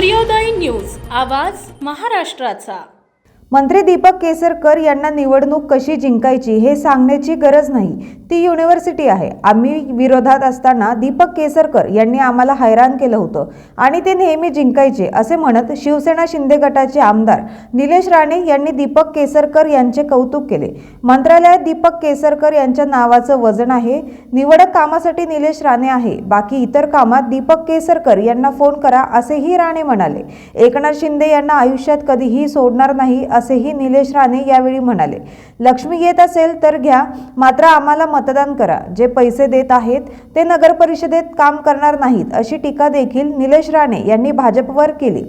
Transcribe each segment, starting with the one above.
सूर्योदय न्यूज, आवाज महाराष्ट्राचा। मंत्री दीपक केसरकर यांना निवडणूक कशी जिंकायची हे सांगण्याची गरज नाही, ती युनिव्हर्सिटी आहे। आम्ही विरोधात असताना दीपक केसरकर यांनी आम्हाला हैराण केलं होतं आणि ते नेहमी जिंकायचे असे म्हणत शिवसेना शिंदे गटाचे आमदार निलेश राणे यांनी दीपक केसरकर यांचे कौतुक केले। मंत्रालयात दीपक केसरकर यांच्या नावाचं वजन आहे। निवडक कामासाठी निलेश राणे आहे, बाकी इतर कामात दीपक केसरकर यांना फोन करा असेही राणे म्हणाले। एकनाथ शिंदे यांना आयुष्यात कधीही सोडणार नाही असेही निलेश राणे यावेळी म्हणाले। लक्ष्मी येत असेल तर घ्या, मात्र आम्हाला मतदान करा। जे पैसे देत आहेत ते नगर परिषदेत काम करणार नाहीत अशी टीका देखील निलेश राणे यांनी भाजपवर केली।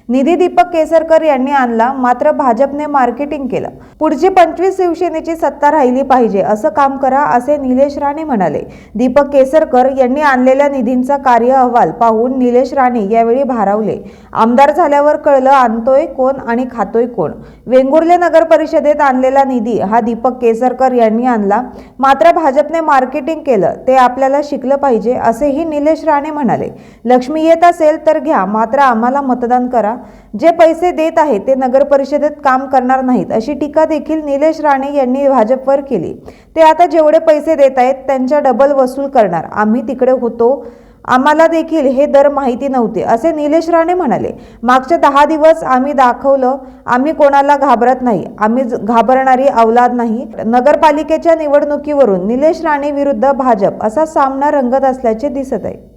निधी दीपक केसरकर यांनी आणला, मात्र भाजपने मार्केटिंग केलं। पुढची 25 शिवसेनेची सत्ता राहिली पाहिजे असं काम करा असे निलेश राणे म्हणाले। दीपक केसरकर यांनी आणलेल्या निधींचा कार्य अहवाल पाहून निलेश राणे यावेळी भारावले। आमदार झाल्यावर कळलं आणतोय कोण आणि खातोय कोण। वेंगुर्ले नगर परिषदेत आणलेला निधी हा दीपक केसरकर यांनी आणला, मात्र भाजपने मार्केटिंग केलं, ते आपल्याला शिकलं पाहिजे असेही निलेश राणे म्हणाले। लक्ष्मी येत असेल तर घ्या, मात्र आम्हाला मतदान करा। जे पैसे देत आहेत ते नगर परिषदेत काम करणार नाहीत अशी टीका देखील निलेश राणे यांनी भाजपवर केली। ते आता जेवढे पैसे देत आहेत त्यांच्या डबल वसूल करणार। आम्ही तिकडे होतो, आम्हाला देखील हे दर माहिती नव्हते असे निलेश राणे म्हणाले। मागच्या 10 दिवस आम्ही दाखवलं आम्ही कोणाला घाबरत नाही, आम्ही घाबरणारी औलाद नाही। नगरपालिकेच्या निवडणुकीवरून निलेश राणे विरुद्ध भाजप असा सामना रंगत असल्याचे दिसत आहे।